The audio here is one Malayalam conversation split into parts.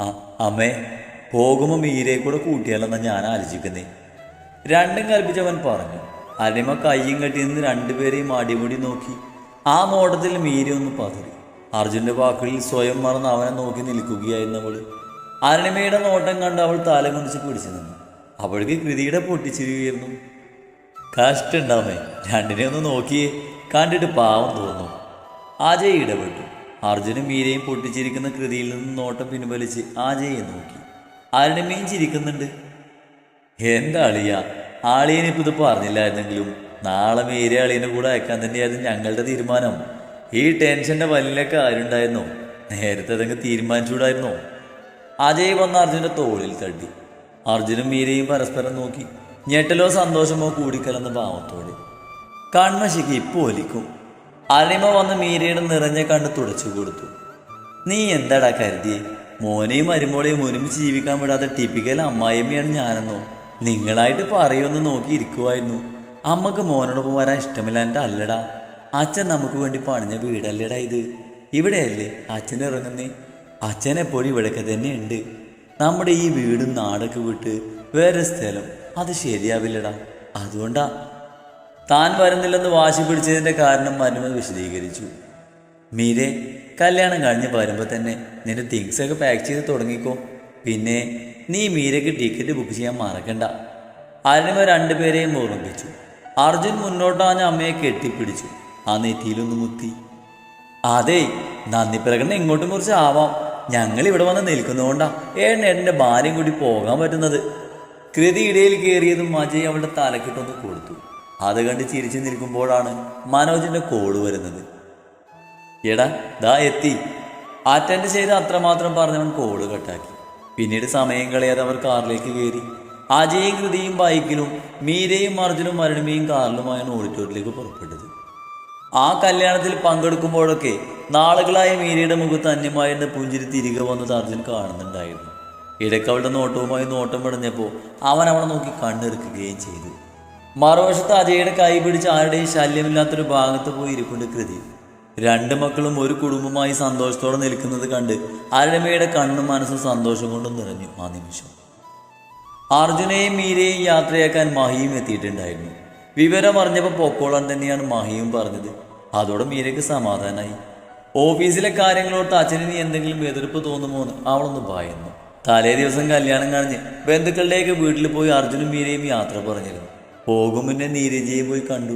ആ അമ്മേ, പോകുമ്പോൾ മീരയെ കൂടെ കൂട്ടിയാലെന്നാ ഞാൻ ആലോചിക്കുന്നേ. രണ്ടും കൽപ്പിച്ചവൻ പറഞ്ഞു. അരിമ കയ്യും കെട്ടി നിന്ന് രണ്ടുപേരെയും അടിമുടി നോക്കി. ആ നോട്ടത്തിൽ മീര ഒന്ന് പതറി. അർജുൻ്റെ വാക്കുകളിൽ സ്വയം മറന്ന് അവനെ നോക്കി നിൽക്കുകയായിരുന്നു അവൾ. അരുണിമയുടെ നോട്ടം കണ്ട് അവൾ തല കുനിച്ച് പിടിച്ചു നിന്നു. അവൾക്ക് കൃതിയുടെ പൊട്ടിച്ചിരികയായിരുന്നു. കഷ്ടമുണ്ടാവേ, രണ്ടിനെ ഒന്ന് നോക്കിയേ, കണ്ടിട്ട് പാവം തോന്നുന്നു. അജയ് ഇടപെട്ടു. അർജുനും മീരയും പൊട്ടിച്ചിരിക്കുന്ന കൃതിയിൽ നിന്ന് നോട്ടം പിൻവലിച്ച് അജയെ നോക്കി. അരുണിമയും ചിരിക്കുന്നുണ്ട്. എന്താ അളിയ, ആളിയനിപ്പോൾ ഇത് പറഞ്ഞില്ലായിരുന്നെങ്കിലും നാളെ മീര അളിയനെ കൂടെ അയക്കാൻ തന്നെയായിരുന്നു ഞങ്ങളുടെ തീരുമാനം. ഈ ടെൻഷൻ്റെ വലിയ കാര്യമുണ്ടായിരുന്നോ? നേരത്തെ അതങ്ങ് തീരുമാനിച്ചുകൂടായിരുന്നോ? അജയ് വന്ന് അർജുൻ്റെ തോളിൽ തട്ടി. അർജുനും മീരയും പരസ്പരം നോക്കി. ഞെട്ടലോ സന്തോഷമോ കൂടിക്കലർന്ന ഭാവത്തോടെ. കൺമശിക്ക് ഇപ്പോൾ ഒലിക്കും. അരുണിമ വന്ന് മീരയുടെ നിറഞ്ഞ കണ്ട് തുടച്ചു കൊടുത്തു. നീ എന്താടാ കരുതിയേ? മോനെയും മരുമോളെയും ഒരുമിച്ച് ജീവിക്കാൻ വിടാതെ ടിപ്പിക്കൽ അമ്മായിയമ്മയാണ് ഞാനെന്നോ? നിങ്ങളായിട്ട് പറയുമെന്ന് നോക്കി ഇരിക്കുമായിരുന്നു. അമ്മക്ക് മോനോടൊപ്പം വരാൻ ഇഷ്ടമില്ലാണ്ട് അല്ലടാ. അച്ഛൻ നമുക്ക് വേണ്ടി പണിഞ്ഞ വീടല്ലേടാ ഇത്. ഇവിടെയല്ലേ അച്ഛൻ ഇറങ്ങുന്നേ? അച്ഛൻ എപ്പോഴും ഇവിടെയൊക്കെ തന്നെ ഉണ്ട്. നമ്മുടെ ഈ വീടും നാടൊക്കെ വിട്ട് വേറെ സ്ഥലം അത് ശരിയാവില്ലടാ. അതുകൊണ്ടാ താൻ വരുന്നില്ലെന്ന് വാശി പിടിച്ചതിൻ്റെ കാരണം മരുമ വിശദീകരിച്ചു. മീരെ, കല്യാണം കഴിഞ്ഞ് വരുമ്പോൾ തന്നെ നിന്റെ തിങ്സൊക്കെ പാക്ക് ചെയ്ത് തുടങ്ങിക്കോ. പിന്നെ നീ മീരയ്ക്ക് ടിക്കറ്റ് ബുക്ക് ചെയ്യാൻ മറക്കണ്ട. അരുണിമ രണ്ടുപേരെയും ഓർമ്മിപ്പിച്ചു. അർജുൻ മുന്നോട്ടാഞ്ഞ അമ്മയെ കെട്ടിപ്പിടിച്ചു. ആ നെറ്റിയിലൊന്ന് മുത്തി. അതെ, നന്ദി പ്രകടനം ഇങ്ങോട്ടും കുറിച്ച് ആവാം. ഞങ്ങൾ ഇവിടെ വന്ന് നിൽക്കുന്നതുകൊണ്ടാ ഏട്ടൻ്റെ ഭാര്യയും കൂടി പോകാൻ പറ്റുന്നത്. കൃതി ഇടയിൽ കയറിയതും അജയ് അവളുടെ തലക്കിട്ടൊന്ന് കൊടുത്തു. അത് കണ്ട് ചിരിച്ചു നിൽക്കുമ്പോഴാണ് മനോജിൻ്റെ കോള് വരുന്നത്. എടാ ദാ എത്തി. അറ്റൻഡ് ചെയ്ത് അത്രമാത്രം പറഞ്ഞവൻ കോള് കട്ടാക്കി. പിന്നീട് സമയം കളയാതെ അവർ കാറിലേക്ക് കയറി. അജയും കൃതിയും ബൈക്കിലും മീരയും അർജുനും അരുണിമയും കാറിലുമായാണ് ഓഡിറ്റോറിയത്തിലേക്ക് പുറപ്പെട്ടത്. ആ കല്യാണത്തിൽ പങ്കെടുക്കുമ്പോഴൊക്കെ നാളുകളായ മീരയുടെ മുഖത്ത് അന്യമായിരുന്ന പുഞ്ചിരി തിരികെ വന്നത് അർജുൻ കാണുന്നുണ്ടായിരുന്നു. ഇടയ്ക്ക് അവളുടെ നോട്ടവുമായി നോട്ടം പിടഞ്ഞപ്പോൾ അവൻ അവളെ നോക്കി കണ്ണെറുക്കുകയും ചെയ്തു. മറുവശത്ത് അജയുടെ കൈ പിടിച്ച് ആരുടെയും ശല്യമില്ലാത്തൊരു ഭാഗത്ത് പോയി ഇരിപ്പുണ്ട് കൃതി. രണ്ട് മക്കളും ഒരു കുടുംബമായി സന്തോഷത്തോടെ നിൽക്കുന്നത് കണ്ട് അരുണിമയുടെ കണ്ണും മനസ്സും സന്തോഷം കൊണ്ടും നിറഞ്ഞു. ആ നിമിഷം അർജുനെയും മീരയെയും യാത്രയാക്കാൻ മഹിയും എത്തിയിട്ടുണ്ടായിരുന്നു. വിവരം അറിഞ്ഞപ്പോൾ പൊക്കോളാൻ തന്നെയാണ് മഹിയും പറഞ്ഞത്. അതോടെ മീരയ്ക്ക് സമാധാനമായി. ഓഫീസിലെ കാര്യങ്ങളോർത്ത് അച്ഛനിനി എന്തെങ്കിലും എതിർപ്പ് തോന്നുമോ എന്ന് അവളൊന്ന് ഭയന്നു. തലേ ദിവസം കല്യാണം കഴിഞ്ഞ് ബന്ധുക്കളുടെയൊക്കെ വീട്ടിൽ പോയി അർജുനും മീരയും യാത്ര പറഞ്ഞിരുന്നു. പോകും മുന്നേ നീരജയെ പോയി കണ്ടു.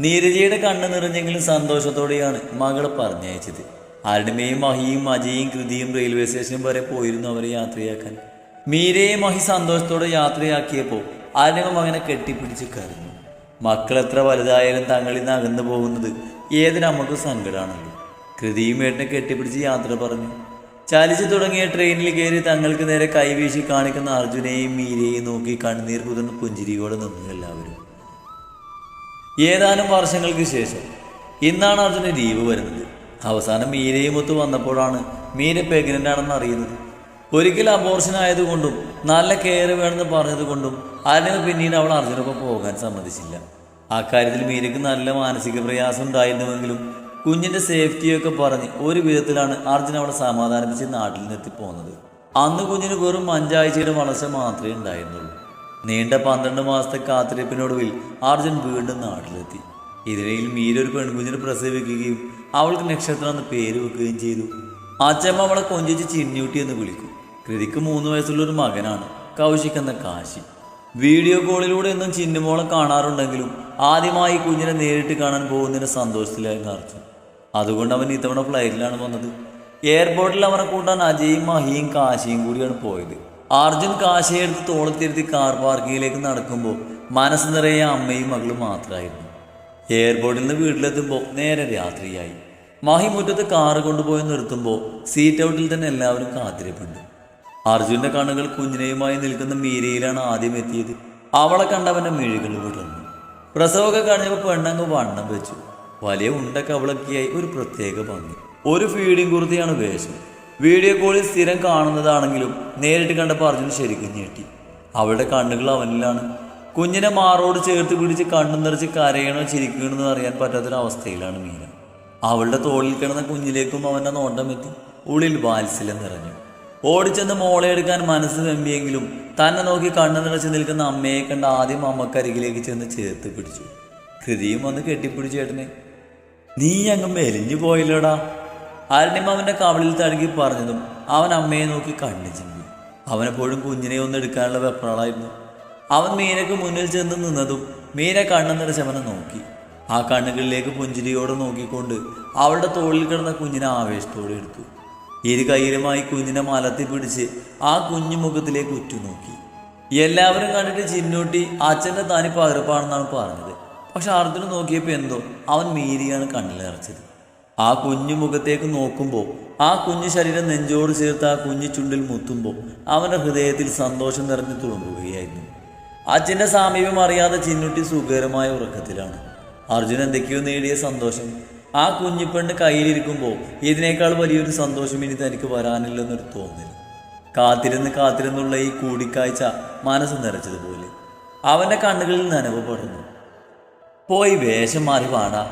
നീരജയുടെ കണ്ണ് നിറഞ്ഞെങ്കിലും സന്തോഷത്തോടെയാണ് മകളെ പറഞ്ഞയച്ചത്. അരുണിമയും മഹിയും അജയും കൃതിയും റെയിൽവേ സ്റ്റേഷൻ വരെ പോയിരുന്നു അവരെ യാത്രയാക്കാൻ. മീരയെ മഹി സന്തോഷത്തോടെ യാത്രയാക്കിയപ്പോൾ അരുണിമ മകനെ കെട്ടിപ്പിടിച്ച് കരഞ്ഞു. മക്കൾ എത്ര വലുതായാലും തങ്ങളിൽ നിന്ന് അകന്നു പോകുന്നത് ഏതൊരമ്മക്കും സങ്കടമാണല്ലോ. കൃതിയും ഏട്ടനെ കെട്ടിപ്പിടിച്ച് യാത്ര പറഞ്ഞു. ചലിച്ചു തുടങ്ങിയ ട്രെയിനിൽ കയറി തങ്ങൾക്ക് നേരെ കൈവീശി കാണിക്കുന്ന അർജുനെയും മീരയെയും നോക്കി കണ്ണുനീർ കുതിർന്ന് പുഞ്ചിരിയോടെ നിന്നു എല്ലാവരും. ഏതാനും വർഷങ്ങൾക്ക് ശേഷം ഇന്നാണ് അർജുന് ലീവ് വരുന്നത്. അവസാനം മീരയും ഒത്തു വന്നപ്പോഴാണ് മീര പ്രഗ്നൻ്റ് ആണെന്ന് അറിയുന്നത്. ഒരിക്കൽ അബോർഷൻ ആയതുകൊണ്ടും നല്ല കെയർ വേണമെന്ന് പറഞ്ഞതുകൊണ്ടും അരുണിമ പിന്നീട് അവൾ അർജുനൊപ്പം പോകാൻ സമ്മതിച്ചില്ല. അക്കാര്യത്തിൽ മീരയ്ക്ക് നല്ല മാനസിക പ്രയാസം ഉണ്ടായിരുന്നുവെങ്കിലും കുഞ്ഞിൻ്റെ സേഫ്റ്റിയൊക്കെ പറഞ്ഞ് ഒരു വിധത്തിലാണ് അർജുൻ അവളെ സമാധാനിപ്പിച്ച് നാട്ടിൽ നിർത്തി പോകുന്നത്. അന്ന് കുഞ്ഞിന് വെറും 5 ആഴ്ചയുടെ വളർച്ച മാത്രമേ ഉണ്ടായിരുന്നുള്ളൂ. നീണ്ട 12 മാസത്തെ കാത്തിരിപ്പിനൊടുവിൽ അർജുൻ വീണ്ടും നാട്ടിലെത്തി. ഇതിനിടയിൽ മീര ഒരു പെൺകുഞ്ഞിനെ പ്രസവിക്കുകയും അവൾക്ക് നക്ഷത്രം എന്ന പേര് വെക്കുകയും ചെയ്തു. അച്ഛമ്മ അവളെ കൊഞ്ചിച്ച് ചിന്നൂട്ടി എന്ന് വിളിക്കും. കൃതിക്ക് 3 വയസ്സുള്ളൊരു മകനാണ്, കൗശിക് എന്ന കാശി. വീഡിയോ കോളിലൂടെ ഒന്നും ചിന്നുമോളെ കാണാറുണ്ടെങ്കിലും ആദ്യമായി കുഞ്ഞിനെ നേരിട്ട് കാണാൻ പോകുന്നതിന് സന്തോഷത്തിലായിരുന്നു അർജുൻ. അതുകൊണ്ട് അവൻ ഇത്തവണ ഫ്ലൈറ്റിലാണ് വന്നത്. എയർപോർട്ടിൽ അവനെ കൂട്ടാൻ അജയും മഹിയും കാശിയും കൂടിയാണ് പോയത്. അർജുൻ കാശിയെ എടുത്ത് തോളത്തിരുത്തി കാർ പാർക്കിങ്ങിലേക്ക് നടക്കുമ്പോൾ മനസ്സ് നിറയെ അമ്മയും മകളും മാത്രമായിരുന്നു. എയർപോർട്ടിൽ നിന്ന് വീട്ടിലെത്തുമ്പോൾ നേരെ രാത്രിയായി. മഹി മുറ്റത്ത് കാറ് കൊണ്ടുപോയി നിർത്തുമ്പോൾ സീറ്റ് ഔട്ടിൽ തന്നെ എല്ലാവരും കാത്തിരിപ്പുണ്ട്. അർജുൻ്റെ കണ്ണുകൾ കുഞ്ഞിനെയുമായി നിൽക്കുന്ന മീരയിലാണ് ആദ്യം എത്തിയത്. അവളെ കണ്ടവൻ്റെ മിഴികൾ വിടർന്നു. പ്രസവമൊക്കെ കഴിഞ്ഞപ്പോൾ പെണ്ണങ്ങ് വണ്ണം വെച്ചു. വലിയ ഉണ്ടൊക്കെ അവളൊക്കെയായി ഒരു പ്രത്യേക ഭംഗി. ഒരു ഫീഡിങ് കുർത്തിയാണ് വേഷം. വീഡിയോ കോളിൽ സ്ഥിരം കാണുന്നതാണെങ്കിലും നേരിട്ട് കണ്ടപ്പോൾ അർജുൻ ശരിക്കും ഞെട്ടി. അവളുടെ കണ്ണുകൾ അവനിലാണ്. കുഞ്ഞിനെ മാറോട് ചേർത്ത് പിടിച്ച് കണ്ണു നിറച്ച് കരയണോ ചിരിക്കണോ എന്ന് അറിയാൻ പറ്റാത്തൊരവസ്ഥയിലാണ് മീര. അവളുടെ തോളിൽ കിടന്ന കുഞ്ഞിലേക്കും അവൻ്റെ നോട്ടം എത്തി. ഉള്ളിൽ വാത്സല്യം നിറഞ്ഞു. ഓടിച്ചെന്ന് മോളെ എടുക്കാൻ മനസ്സ് വെമ്പിയെങ്കിലും തന്നെ നോക്കി കണ്ണു നിറച്ച് നിൽക്കുന്ന അമ്മയെ കണ്ട് ആദ്യം അമ്മക്കരികിലേക്ക് ചെന്ന് ചേർത്ത് പിടിച്ചു. ഹൃദയം വന്ന് കെട്ടിപ്പിടിച്ചു. ചേട്ടനെ, നീ അങ്ങ് മെലിഞ്ഞു പോയില്ലടാ. അരുണിമ അവൻ്റെ കവളിൽ തഴുകി പറഞ്ഞതും അവൻ അമ്മയെ നോക്കി കണ്ണു ചിമ്മി. അവനെപ്പോഴും കുഞ്ഞിനെ ഒന്ന് എടുക്കാനുള്ള വെപ്രാളായിരുന്നു. അവൻ മീനക്ക് മുന്നിൽ ചെന്ന് നിന്നതും മീന കണ്ണു നിറച്ച് അവനെ നോക്കി. ആ കണ്ണുകളിലേക്ക് പുഞ്ചിരിയോടെ നോക്കിക്കൊണ്ട് അവളുടെ തോളിൽ കിടന്ന കുഞ്ഞിനെ ആവേശത്തോടെ എടുത്തു. ഇരു കയ്യിലുമായി കുഞ്ഞിനെ മലത്തി പിടിച്ച് ആ കുഞ്ഞു മുഖത്തിലേക്ക് ഉറ്റുനോക്കി. എല്ലാവരും കണ്ടിട്ട് ചിന്നൂട്ടി അച്ഛൻ്റെ താനി പകർപ്പാണെന്നാണ് പറഞ്ഞത്. പക്ഷെ അർജുന് നോക്കിയപ്പോൾ എന്തോ അവൻ മീരിയാണ് കണ്ണിലിറച്ചത്. ആ കുഞ്ഞു മുഖത്തേക്ക് നോക്കുമ്പോൾ ആ കുഞ്ഞു ശരീരം നെഞ്ചോട് ചേർത്ത് ആ കുഞ്ഞു ചുണ്ടിൽ മുത്തുമ്പോൾ അവൻ്റെ ഹൃദയത്തിൽ സന്തോഷം നിറഞ്ഞു തുളുമ്പുകയായിരുന്നു. അച്ഛൻ്റെ സാമീപ്യം അറിയാതെ ചിന്നൂട്ടി സുഖകരമായ ഉറക്കത്തിലാണ്. അർജുൻ എന്തൊക്കെയോ നേടിയ സന്തോഷം ആ കുഞ്ഞിപ്പെണ്ണ് കയ്യിലിരിക്കുമ്പോൾ ഇതിനേക്കാൾ വലിയൊരു സന്തോഷം ഇനി തനിക്ക് വരാനില്ലെന്നൊരു തോന്നൽ. കാത്തിരുന്നുള്ള ഈ കൂടിക്കാഴ്ച മനസ്സ് നിറച്ചതുപോലെ അവൻ്റെ കണ്ണുകളിൽ നനവ് പടർന്നു. പോയി വേഷം മാറി വാടാ.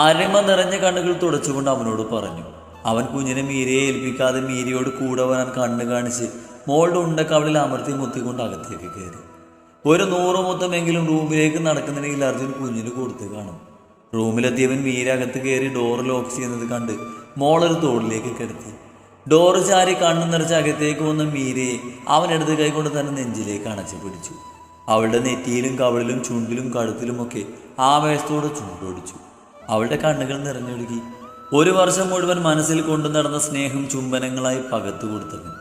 അരമ നിറഞ്ഞ കണ്ണുകൾ തുടച്ചുകൊണ്ട് അവനോട് പറഞ്ഞു. അവൻ കുഞ്ഞിനെ മീരയെ ഏൽപ്പിക്കാതെ മീരയോട് കൂടെ വരാൻ കണ്ണു കാണിച്ച് മോളുടെ ഉണ്ടക്കവളിൽ അമർത്തി മുത്തിക്കൊണ്ട് അകത്തേക്ക് കയറി. ഒരു 100 മുത്തമെങ്കിലും റൂമിലേക്ക് നടക്കുന്നുണ്ടെങ്കിൽ അർജുൻ കുഞ്ഞിന് കൊടുത്ത് കാണും. റൂമിലെത്തിയവൻ മീര അകത്ത് കയറി ഡോറ് ലോക്ക് ചെയ്യുന്നത് കണ്ട് മോളൊരു തോളിലേക്ക് കിടത്തി. ഡോറ് ചാരി കണ്ണു നിറച്ച് അകത്തേക്ക് വന്ന മീരയെ അവനെടുത്ത് കൈകൊണ്ട് തന്നെ നെഞ്ചിലേക്ക് അണച്ചു പിടിച്ചു. അവളുടെ നെറ്റിയിലും കവളിലും ചുണ്ടിലും കഴുത്തിലുമൊക്കെ ആവേശത്തോടെ ചുണ്ടൊടിച്ചു. അവളുടെ കണ്ണുകൾ നിറഞ്ഞൊഴുകി. 1 വർഷം മുഴുവൻ മനസ്സിൽ കൊണ്ടു നടന്ന സ്നേഹം ചുംബനങ്ങളായി പകർത്തു കൊടുത്തവൻ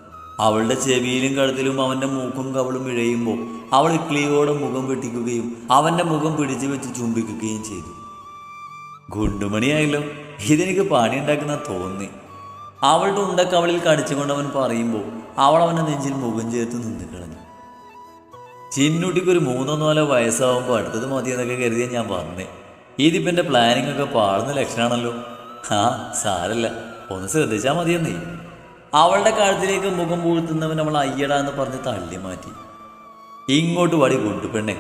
അവളുടെ ചെവിയിലും കഴുത്തിലും അവൻ്റെ മൂക്കും കവളും ഇഴയുമ്പോൾ അവൾ ഇക്ലിയോടെ മുഖം വെട്ടിക്കുകയും അവൻ്റെ മുഖം പിടിച്ചു വെച്ച് ചുംബിക്കുകയും ചെയ്തു. ഗുണ്ടുമണിയായല്ലോ, ഇതെനിക്ക് പണിയുണ്ടാക്കുന്ന തോന്നി. അവളുടെ ഉണ്ടക്കവളിൽ കടിച്ചുകൊണ്ട് അവൻ പറയുമ്പോൾ അവൾ അവൻ്റെ നെഞ്ചിൽ മുഖം ചേർത്ത് നിന്ന് കളഞ്ഞു. ചിന്നൂട്ടിക്ക് ഒരു 3-4 വയസ്സാവുമ്പോൾ അടുത്തത് മതിയെന്നൊക്കെ കരുതിയ ഞാൻ പറഞ്ഞേ. ഇതിപ്പോൾ എൻ്റെ പ്ലാനിങ് ഒക്കെ പാടുന്ന ലക്ഷണമാണല്ലോ. ആ സാരല്ല, ഒന്ന് ശ്രദ്ധിച്ചാൽ മതിയെന്നേ. അവളുടെ കഴുത്തിലേക്ക് മുഖം പൂഴ്ത്തുന്നവൻ അവൾ അയ്യടാ എന്ന് പറഞ്ഞ് തള്ളി മാറ്റി. ഇങ്ങോട്ട് വടി കൊണ്ടുപെണ്ണെ,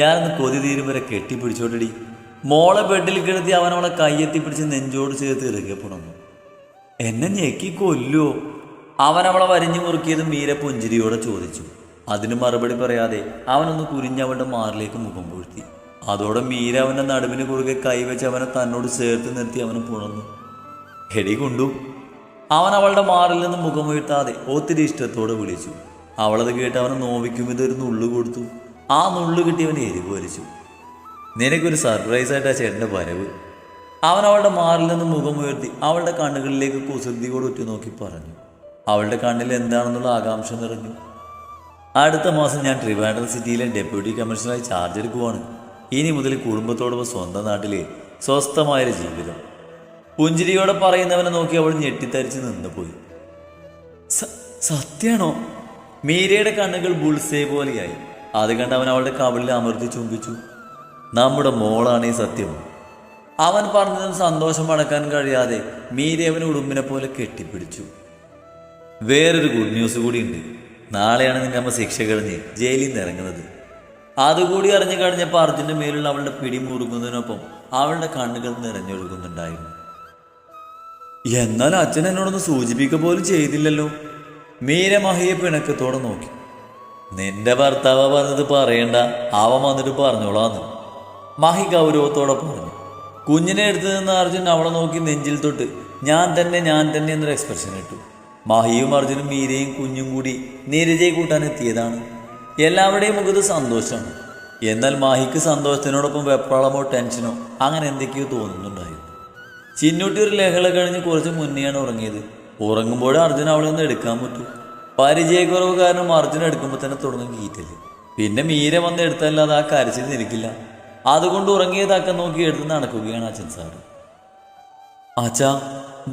ഞാനൊന്ന് കൊതി തീരും വരെ കെട്ടിപ്പിടിച്ചോട്ടടി. മോളെ ബെഡിൽ കിടത്തി അവൻ അവളെ കയ്യെത്തിപ്പിടിച്ച് നെഞ്ചോട് ചേർത്ത് ഇറുകെ പുണർന്നു. എന്നെ ഞെക്കി കൊല്ലോ? അവൻ അവളെ വരിഞ്ഞു മുറുക്കിയത് മീര പുഞ്ചിരിയോടെ ചോദിച്ചു. അതിന് മറുപടി പറയാതെ അവനൊന്ന് കുരിഞ്ഞവളുടെ മാറിലേക്ക് മുഖം പൂഴ്ത്തി. അതോടെ മീര അവൻ്റെ നടുവിന് കുറുകെ കൈവച്ച് അവനെ തന്നോട് ചേർത്ത് നിർത്തി അവന് പുണർന്നു. എടി കൊണ്ടു. അവൻ അവളുടെ മാറിൽ നിന്ന് മുഖം വീഴ്ത്താതെ ഒത്തിരി ഇഷ്ടത്തോടെ വിളിച്ചു. അവളത് കേട്ട് അവനെ നോവിക്കും ഇതൊരു നുള്ളു കൊടുത്തു. ആ നുള്ളു കിട്ടി അവൻ എരിവ് വലിച്ചു. നിനക്കൊരു സർപ്രൈസായിട്ട് ആ ചേട്ടൻ്റെ വരവ്. അവൻ അവളുടെ മാറിൽ നിന്ന് മുഖം ഉയർത്തി അവളുടെ കണ്ണുകളിലേക്ക് കുസൃതിയോട് ഉറ്റുനോക്കി പറഞ്ഞു. അവളുടെ കണ്ണിൽ എന്താണെന്നുള്ള ആകാംക്ഷ നിറഞ്ഞു. അടുത്ത മാസം ഞാൻ ട്രിവാൻഡ്രം സിറ്റിയിലെ ഡെപ്യൂട്ടി കമ്മീഷണറായി ചാർജ് എടുക്കുവാണ്. ഇനി മുതൽ കുടുംബത്തോടൊപ്പം സ്വന്തം നാട്ടിലെ സ്വസ്ഥമായൊരു ജീവിതം. പുഞ്ചിരിയോടെ പറയുന്നവനെ നോക്കി അവൾ ഞെട്ടിത്തരിച്ച് നിന്നുപോയി. സത്യാണോ? മീരയുടെ കണ്ണുകൾ ബുൾസേ പോലെയായി. അത് കണ്ട് അവൻ അവളുടെ കവിളിൽ അമർത്തി ചുംബിച്ചു. നമ്മുടെ മോളാണ് ഈ സത്യം. അവൻ പറഞ്ഞതും സന്തോഷം അടക്കാൻ കഴിയാതെ മീര അവന് ഉടുമ്പിനെ പോലെ കെട്ടിപ്പിടിച്ചു. വേറൊരു ഗുഡ് ന്യൂസ് കൂടിയുണ്ട്. നാളെയാണ് നിന്റെ അമ്മ ശിക്ഷ കഴിഞ്ഞ് ജയിലിൽ നിന്ന് ഇറങ്ങുന്നത്. അതുകൂടി അറിഞ്ഞു കഴിഞ്ഞപ്പോൾ അർജുൻ്റെ മേലുള്ള അവളുടെ പിടി മുറുകുന്നതിനൊപ്പം അവളുടെ കണ്ണുകൾ നിറഞ്ഞൊഴുകുന്നുണ്ടായിരുന്നു. എന്നാൽ അച്ഛൻ എന്നോടൊന്ന് സൂചിപ്പിക്കുക പോലും ചെയ്തില്ലല്ലോ. മീര മഹിയെ പിണക്കത്തോടെ നോക്കി. നിന്റെ ഭർത്താവ് പറഞ്ഞത് പറയണ്ട, അവൻ വന്നിട്ട് പറഞ്ഞോളാന്ന് മഹി ഗൗരവത്തോടെ പറഞ്ഞു. കുഞ്ഞിനെ എടുത്തു നിന്ന് അർജുൻ അവളെ നോക്കി നെഞ്ചിൽ തൊട്ട് ഞാൻ തന്നെ എന്നൊരു എക്സ്പ്രഷൻ ഇട്ടു. മഹിയും അർജുനും മീരയും കുഞ്ഞും കൂടി നീരജയെ കൂട്ടാൻ എത്തിയതാണ്. എല്ലാവരുടെയും മുഖത്ത് സന്തോഷമാണ്. എന്നാൽ മാഹിക്ക് സന്തോഷത്തിനോടൊപ്പം വെപ്രാളമോ ടെൻഷനോ അങ്ങനെ എന്തൊക്കെയോ തോന്നുന്നുണ്ടായിരുന്നു. ചിന്നൂട്ടി ഒരു ലഹള കഴിഞ്ഞ് കുറച്ച് മുന്നെയാണ് ഉറങ്ങിയത്. ഉറങ്ങുമ്പോഴേ അർജുൻ അവളെ ഒന്ന് എടുക്കാൻ പറ്റൂ. പരിചയക്കുറവ് കാരണം അർജുൻ എടുക്കുമ്പോൾ തന്നെ തുടങ്ങും കീറ്റല്. പിന്നെ മീര വന്ന് എടുത്തല്ലാതെ ആ കരച്ചിൽ നിൽക്കില്ല. അതുകൊണ്ട് ഉറങ്ങിയതാക്കാൻ നോക്കി എടുത്ത് നടക്കുകയാണ് അച്ഛൻ സാറ്. അച്ഛാ,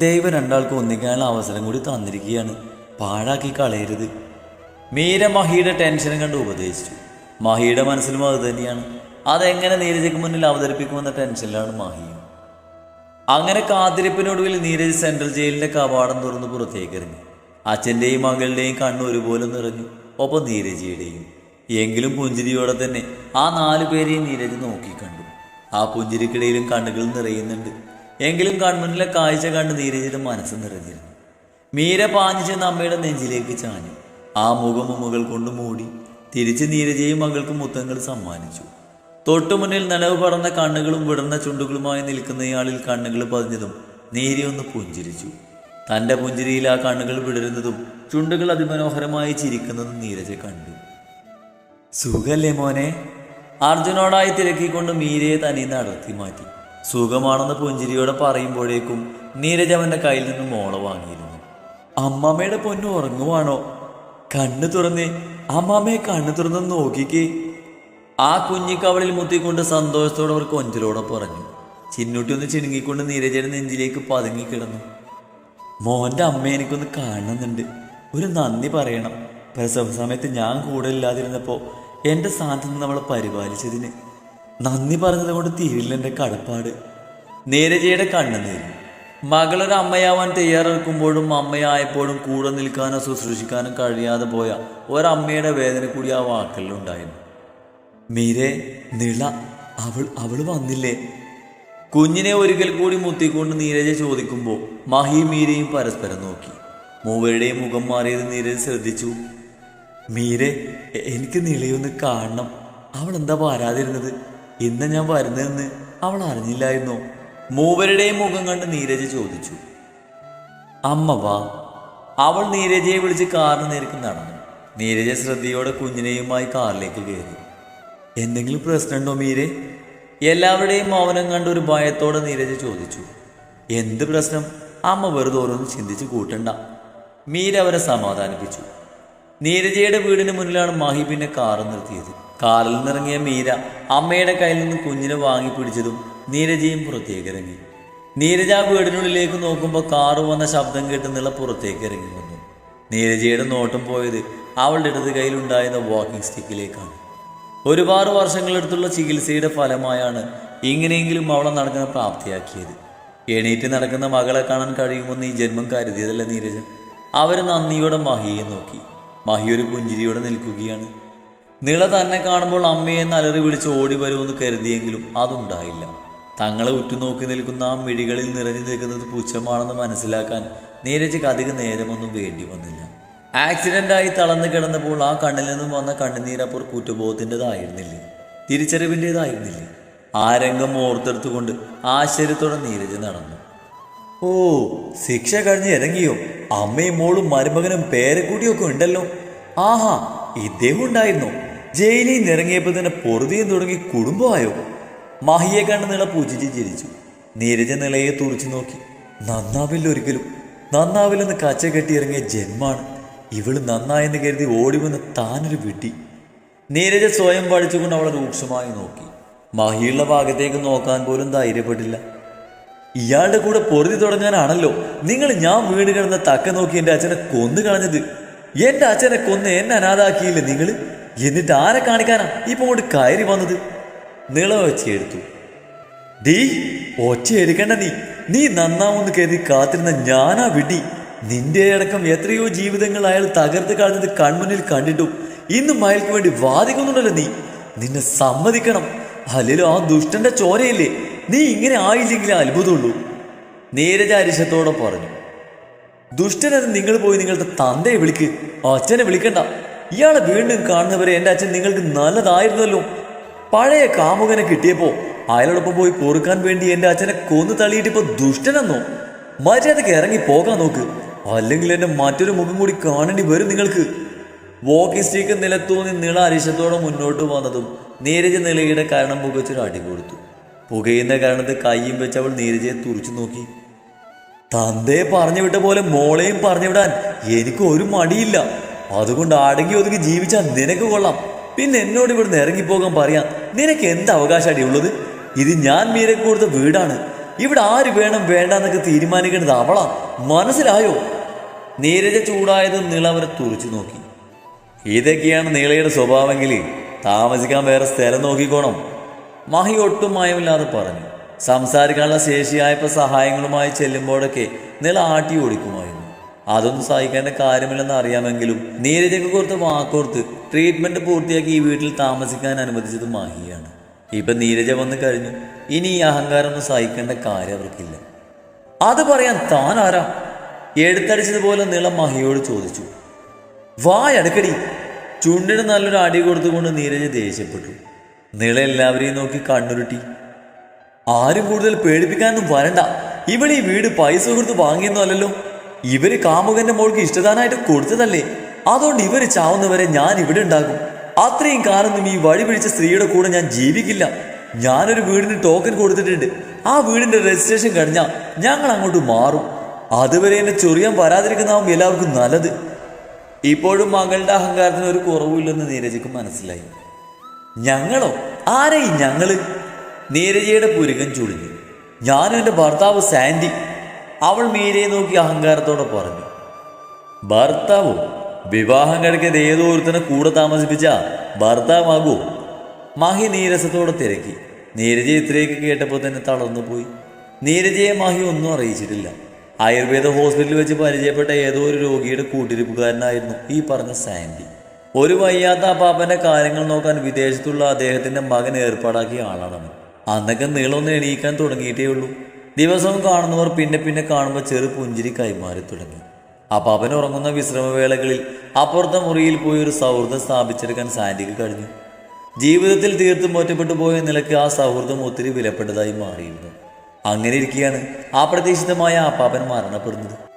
ദൈവം രണ്ടാൾക്കും ഒന്നിക്കാനുള്ള അവസരം കൂടി തന്നിരിക്കുകയാണ്, പാഴാക്കി കളയരുത്. മീര മഹിയുടെ ടെൻഷനും കണ്ട് ഉപദേശിച്ചു. മഹിയുടെ മനസ്സിലും അത് തന്നെയാണ്. അതെങ്ങനെ നീരജയ്ക്ക് മുന്നിൽ അവതരിപ്പിക്കുമെന്ന ടെൻഷനിലാണ് മഹിയും. അങ്ങനെ കാത്തിരിപ്പിനൊടുവിൽ നീരജ് സെൻട്രൽ ജയിലിന്റെ കവാടം തുറന്ന് പുറത്തേക്ക് ഇറങ്ങി. അച്ഛൻ്റെയും മകളുടെയും കണ്ണ് ഒരുപോലെ നിറഞ്ഞു, ഒപ്പം നീരജയുടെയും. എങ്കിലും പുഞ്ചിരിയോടെ തന്നെ ആ 4 പേരെയും നീരജ് നോക്കിക്കണ്ടു. ആ പുഞ്ചിരിക്കിടയിലും കണ്ണുകൾ നിറയുന്നുണ്ട്. എങ്കിലും കൺമുന്നിലെ കാഴ്ച കണ്ട് നീരജയുടെ മനസ്സ് നിറഞ്ഞിരുന്നു. മീര പാഞ്ഞു ചെന്ന് അമ്മയുടെ നെഞ്ചിലേക്ക് ചാഞ്ഞു. ആ മുഖം ഉമ്മകൾ കൊണ്ട് മൂടി. തിരിച്ച് നീരജയും മകൾക്ക് മുത്തങ്ങൾ സമ്മാനിച്ചു. തൊട്ടുമുന്നിൽ നനവ് പടർന്ന കണ്ണുകളും വിടർന്ന ചുണ്ടുകളുമായി നിൽക്കുന്നയാളിൽ കണ്ണുകൾ പതിഞ്ഞതും നീരി ഒന്ന് പുഞ്ചിരിച്ചു. തൻ്റെ പുഞ്ചിരിയിൽ ആ കണ്ണുകൾ വിടരുന്നതും ചുണ്ടുകൾ അതിമനോഹരമായി ചിരിക്കുന്നതും നീരജ കണ്ടു. സുഖല്ലേ മോനെ? അർജുനോടായി തിരക്കിക്കൊണ്ട് മീരയെ തനിന്ന് അടർത്തി മാറ്റി. സുഖമാണെന്ന് പുഞ്ചിരിയോടെ പറയുമ്പോഴേക്കും നീരജ അവൻ്റെ കയ്യിൽ നിന്നും മോള വാങ്ങിയിരുന്നു. അമ്മാമ്മയുടെ പൊന്നു ഉറങ്ങുവാണോ? കണ്ണു തുറന്നേ, അമ്മാമ്മയെ കണ്ണു തുറന്ന് നോക്കിക്കേ. ആ കുഞ്ഞിക്കവളിൽ മുത്തിക്കൊണ്ട് സന്തോഷത്തോടെ അവർ കൊഞ്ചലോടെ പറഞ്ഞു. ചിന്നൂട്ടി ഒന്ന് ചിണുങ്ങിക്കൊണ്ട് നീരജയുടെ നെഞ്ചിലേക്ക് പതുങ്ങിക്കിടന്നു. മോൻ്റെ അമ്മ എനിക്കൊന്ന് കാണുന്നുണ്ട്, ഒരു നന്ദി പറയണം. പ്രസവ സമയത്ത് ഞാൻ കൂടെ ഇല്ലാതിരുന്നപ്പോൾ എൻ്റെ സ്ഥാനത്ത് നിന്ന് അവളെ പരിപാലിച്ചതിന് നന്ദി പറഞ്ഞത് കൊണ്ട് തീരില്ല എൻ്റെ കടപ്പാട്. നീരജയുടെ കണ്ണു നീരി. മകളൊരു അമ്മയാവാൻ തയ്യാറെടുക്കുമ്പോഴും അമ്മയായപ്പോഴും കൂടെ നിൽക്കാനോ ശുശ്രൂഷിക്കാനോ കഴിയാതെ പോയ ഒരമ്മയുടെ വേദന കൂടി ആ വാക്കുകളിലുണ്ടായിരുന്നു. മീരെ, നിള, അവൾ വന്നില്ലേ? കുഞ്ഞിനെ ഒരിക്കൽ കൂടി മുത്തിക്കൊണ്ട് നീരജ ചോദിക്കുമ്പോൾ മഹിയും മീരയും പരസ്പരം നോക്കി. മൂവരുടെയും മുഖം മാറിയത് നീരജ ശ്രദ്ധിച്ചു. മീരെ, എനിക്ക് നിളയൊന്ന് കാണണം. അവൾ എന്താ വരാതിരുന്നത്? ഇന്ന് ഞാൻ വരുന്നതെന്ന് അവൾ അറിഞ്ഞില്ലായിരുന്നോ? മൂവരുടെയും മുഖം കണ്ട് നീരജ ചോദിച്ചു. അമ്മ വാ. അവൾ നീരജയെ വിളിച്ച് കാറിന് നേർക്ക് നടന്നു. നീരജ ശ്രദ്ധയോടെ കുഞ്ഞിനെയുമായി കാറിലേക്ക് കയറി. എന്തെങ്കിലും പ്രശ്നമുണ്ടോ മീരെ? എല്ലാവരുടെയും മൗനം കണ്ട് ഒരു ഭയത്തോടെ നീരജ ചോദിച്ചു. എന്ത് പ്രശ്നം? അമ്മ വെറുതെ ഓരോന്നും ചിന്തിച്ച് കൂട്ടണ്ട. മീര അവരെ സമാധാനിപ്പിച്ചു. നീരജയുടെ വീടിന് മുന്നിലാണ് മഹി പിന്നെ കാറ് നിർത്തിയത്. കാറിൽ നിന്നിറങ്ങിയ മീര അമ്മയുടെ കയ്യിൽ നിന്ന് കുഞ്ഞിനെ വാങ്ങി പിടിച്ചതും നീരജയും പുറത്തേക്ക് ഇറങ്ങി. നീരജ വീടിനുള്ളിലേക്ക് നോക്കുമ്പോൾ കാറ് വന്ന ശബ്ദം കേട്ട് നിള പുറത്തേക്ക് ഇറങ്ങി വന്നു. നീരജയുടെ നോട്ടം പോയത് അവളുടെ ഇടത് കയ്യിലുണ്ടായിരുന്ന വാക്കിംഗ് സ്റ്റിക്കിലേക്കാണ്. ഒരുപാട് വർഷങ്ങളെടുത്തുള്ള ചികിത്സയുടെ ഫലമായാണ് ഇങ്ങനെയെങ്കിലും അവളെ നടക്കുന്ന പ്രാപ്തിയാക്കിയത്. എണീറ്റ് നടക്കുന്ന മകളെ കാണാൻ കഴിയുമെന്ന് ഈ ജന്മം കരുതിയതല്ല നീരജ. അവർ നന്ദിയോടെ മഹിയെ നോക്കി. മഹി ഒരു പുഞ്ചിരിയോടെ നിൽക്കുകയാണ്. നിള തന്നെ കാണുമ്പോൾ അമ്മയെ അലറി വിളിച്ച് ഓടി വരുമെന്ന് കരുതിയെങ്കിലും അതുണ്ടായില്ല. തങ്ങളെ ഉറ്റുനോക്കി നിൽക്കുന്ന ആ മിഴികളിൽ നിറഞ്ഞു നിൽക്കുന്നത് പുച്ഛമാണെന്ന് മനസ്സിലാക്കാൻ നീരജയ്ക്ക് അധികം നേരമൊന്നും വേണ്ടി വന്നില്ല. ആക്സിഡൻ്റായി തളർന്നു കിടന്നപ്പോൾ ആ കണ്ണിൽ നിന്നും വന്ന കണ്ണുനീരപ്പോൾ കുറ്റബോധത്തിൻ്റെതായിരുന്നില്ലേ, തിരിച്ചറിവിൻ്റെതായിരുന്നില്ലേ? ആ രംഗം ഓർത്തെടുത്തുകൊണ്ട് ആശ്ചര്യത്തോടെ നീരജ നടന്നു. ഓ, ശിക്ഷ കഴിഞ്ഞ് ഇറങ്ങിയോ? അമ്മയും മോളും മരുമകനും പേരക്കുട്ടിയൊക്കെ ഉണ്ടല്ലോ. ആഹാ, ഇദ്ദേഹം ഉണ്ടായിരുന്നു. ജയിലിൽ നിന്ന് ഇറങ്ങിയപ്പോൾ തന്നെ പൊറുതിയും തുടങ്ങി കുടുംബമായോ? മഹിയെ കണ്ട് നിള പൂജിച്ച് ചിരിച്ചു. നീരജ നിളയെ തുറച്ചു നോക്കി. നന്നാവില്ല, ഒരിക്കലും നന്നാവില്ലെന്ന് കച്ച കെട്ടിയിറങ്ങിയ ജന്മാണ് ഇവള്. നന്നായെന്ന് കരുതി ഓടി വന്ന് താനൊരു വിട്ടി. നീരജ സ്വയം പഠിച്ചുകൊണ്ട് അവളെ രൂക്ഷമായി നോക്കി. മഹിയുള്ള ഭാഗത്തേക്ക് നോക്കാൻ പോലും ധൈര്യപ്പെട്ടില്ല. ഇയാളുടെ കൂടെ പൊറുതി തുടങ്ങാനാണല്ലോ നിങ്ങൾ ഞാൻ വീട് കിടന്ന തക്ക നോക്കി എൻ്റെ അച്ഛനെ കൊന്നു കളഞ്ഞത്. എൻ്റെ അച്ഛനെ കൊന്ന് എന്നെ അനാഥാക്കിയില്ലേ നിങ്ങൾ? എന്നിട്ട് ആരെ കാണിക്കാനാ ഇപ്പൊ കൊണ്ട് കയറി വന്നത്? നിള വെച്ചെടുത്തു. ഡീ, ഒച്ച എടുക്കണ്ട. നീ നന്നാവെന്ന് കരുതി കാത്തിരുന്ന ഞാനാ വിടി. നിന്റെ അടക്കം എത്രയോ ജീവിതങ്ങൾ അയാൾ തകർത്ത് കളഞ്ഞത് കൺമുന്നിൽ കണ്ടിട്ടും ഇന്നും അയാൾക്ക് വേണ്ടി വാദിക്കുന്നുണ്ടല്ലോ നീ. നിന്നെ സമ്മതിക്കണം. അല്ലെങ്കിലും ആ ദുഷ്ടന്റെ ചോരയില്ലേ? നീ ഇങ്ങനെ ആയില്ലെങ്കിൽ അത്ഭുതമുള്ളൂ. നീരജ അരിശത്തോടെ പറഞ്ഞു. ദുഷ്ടനത് നിങ്ങൾ പോയി നിങ്ങളുടെ തന്തയെ വിളിക്ക്, അച്ഛനെ വിളിക്കണ്ട. ഇയാളെ വീണ്ടും കാണുന്നവരെ എൻ്റെ അച്ഛൻ നിങ്ങൾക്ക് നല്ലതായിരുന്നല്ലോ. പഴയ കാമുകനെ കിട്ടിയപ്പോ അയാളോടൊപ്പം പോയി പൊറുക്കാൻ വേണ്ടി എൻ്റെ അച്ഛനെ കൊന്നു തള്ളിയിട്ടിപ്പോ ദുഷ്ടനെന്നോ? മര്യാദക്ക് ഇറങ്ങി പോകാൻ നോക്ക്, അല്ലെങ്കിൽ എൻ്റെ മറ്റൊരു മുഖം കൂടി കാണേണ്ടി വരും നിങ്ങൾക്ക്. വോക്കിംഗ് സ്റ്റിക്ക് നിലത്തൂന്നി നിള അരിശത്തോടെ മുന്നോട്ട് വന്നതും നീരജ നിളയുടെ കരണം പുകച്ചൊരു അടി കൊടുത്തു. പുകയുന്ന കാരണത്ത് കയ്യും വെച്ച് അവൾ നീരജയെ തുറച്ചു നോക്കി. തന്തയെ പറഞ്ഞു വിട്ട പോലെ മോളെയും പറഞ്ഞു വിടാൻ എനിക്ക് ഒരു മടിയില്ല. അതുകൊണ്ട് അടങ്ങി ഒതുങ്ങി ജീവിച്ചാൽ നിനക്ക് കൊള്ളാം. പിന്നെ എന്നോട് ഇവിടുന്ന് ഇറങ്ങിപ്പോകാൻ പറയാൻ നിനക്ക് എന്ത് അവകാശമാണ് ഉള്ളത്? ഇത് ഞാൻ മീരക്ക് കൊടുത്ത വീടാണ്. ഇവിടെ ആര് വേണം വേണ്ടെന്നൊക്കെ തീരുമാനിക്കേണ്ടത് അവളാ, മനസ്സിലായോ? നീരജ ചൂടായത് നീള അവരെ തുറച്ചു നോക്കി. ഇതൊക്കെയാണ് നീളയുടെ സ്വഭാവമെങ്കിൽ താമസിക്കാൻ വേറെ സ്ഥലം നോക്കിക്കോണം. മഹി ഒട്ടും മയമില്ലാതെ പറഞ്ഞു. സംസാരിക്കാനുള്ള ശേഷിയായപ്പോൾ സഹായങ്ങളുമായി ചെല്ലുമ്പോഴൊക്കെ നിള ആട്ടി ഓടിക്കുമായിരുന്നു. അതൊന്നും സഹിക്കേണ്ട കാര്യമില്ലെന്ന് അറിയാമെങ്കിലും നീരജയ്ക്ക് കൊടുത്ത് വാക്കോർത്ത് ട്രീറ്റ്മെന്റ് പൂർത്തിയാക്കി ഈ വീട്ടിൽ താമസിക്കാൻ അനുവദിച്ചത് മഹിയാണ്. ഇപ്പൊ നീരജ വന്നു കഴിഞ്ഞു. ഇനി ഈ അഹങ്കാരമൊന്നും സഹിക്കേണ്ട കാര്യം അവർക്കില്ല. അത് പറയാൻ താൻ ആരാ? എടുത്തടിച്ചതുപോലെ നീളം മഹിയോട് ചോദിച്ചു. വായടക്കടി. ചുണ്ടിന് നല്ലൊരു അടി കൊടുത്തുകൊണ്ട് നീരജ് ദേഷ്യപ്പെട്ടു. നീള എല്ലാവരെയും നോക്കി കണ്ണുരുട്ടി. ആരും കൂടുതൽ പേടിപ്പിക്കാനൊന്നും വരണ്ട. ഇവിടെ ഈ വീട് പൈസ കൊടുത്ത് വാങ്ങിയൊന്നുമല്ലല്ലോ. ഇവര് കാമുകന്റെ മോൾക്ക് ഇഷ്ടദാനായിട്ട് കൊടുത്തതല്ലേ. അതുകൊണ്ട് ഇവര് ചാവുന്നവരെ ഞാൻ ഇവിടെ ഉണ്ടാകും. അത്രയും കാലൊന്നും ഈ വഴി പിടിച്ച സ്ത്രീയുടെ കൂടെ ഞാൻ ജീവിക്കില്ല. ഞാനൊരു വീടിന് ടോക്കൺ കൊടുത്തിട്ടുണ്ട്. ആ വീടിന്റെ രജിസ്ട്രേഷൻ കഴിഞ്ഞാൽ ഞങ്ങൾ അങ്ങോട്ട് മാറും. അതുവരെ എന്നെ ചൊറിയാൻ വരാതിരിക്കുന്നതാവും എല്ലാവർക്കും നല്ലത്. ഇപ്പോഴും മകളുടെ അഹങ്കാരത്തിന് ഒരു കുറവുമില്ലെന്ന് നീരജയ്ക്ക് മനസ്സിലായി. ഞങ്ങളോ? ആരെയും ഞങ്ങള്? നീരജയുടെ പുരുകൻ ചുളിഞ്ഞു. ഞാനും എൻ്റെ ഭർത്താവ് സാൻഡി. അവൾ മീരയെ നോക്കി അഹങ്കാരത്തോടെ പറഞ്ഞു. ഭർത്താവോ? വിവാഹം കഴിക്കാതെ ഏതോ ഒരുത്തനെ കൂടെ താമസിപ്പിച്ച ഭർത്താവാകുമോ? മഹി നീരസത്തോടെ തിരക്കി. നീരജയെ ഇത്രയൊക്കെ കേട്ടപ്പോൾ തന്നെ തളർന്നുപോയി. നീരജയെ മഹി ഒന്നും അറിയിച്ചിട്ടില്ല. ആയുർവേദ ഹോസ്പിറ്റലിൽ വെച്ച് പരിചയപ്പെട്ട ഏതോ ഒരു രോഗിയുടെ കൂട്ടിരിപ്പുകാരനായിരുന്നു ഈ പറഞ്ഞ സാൻഡി. ഒരു വയ്യാത്ത അപ്പാപ്പന്റെ കാര്യങ്ങൾ നോക്കാൻ വിദേശത്തുള്ള അദ്ദേഹത്തിന്റെ മകൻ ഏർപ്പാടാക്കിയ ആളാണ്. അന്നൊക്കെ നീളമൊന്ന് എണീക്കാൻ തുടങ്ങിയിട്ടേ ഉള്ളൂ. ദിവസവും കാണുന്നവർ പിന്നെ പിന്നെ കാണുമ്പോൾ ചെറു പുഞ്ചിരി കൈമാറി തുടങ്ങി. അപ്പാപ്പൻ ഉറങ്ങുന്ന വിശ്രമവേളകളിൽ അപ്പുറത്തെ മുറിയിൽ പോയി ഒരു സൗഹൃദം സ്ഥാപിച്ചെടുക്കാൻ സാൻഡിക്ക് കഴിഞ്ഞു. ജീവിതത്തിൽ തീർത്തും ഒറ്റപ്പെട്ടു പോയ നിലയ്ക്ക് ആ സൗഹൃദം ഒത്തിരി വിലപ്പെട്ടതായി മാറിയിരുന്നു. അങ്ങനെ ഇരിക്കുകയാണ് അപ്രതീക്ഷിതമായ അപ്പാപ്പൻ മരണപ്പെടുന്നത്.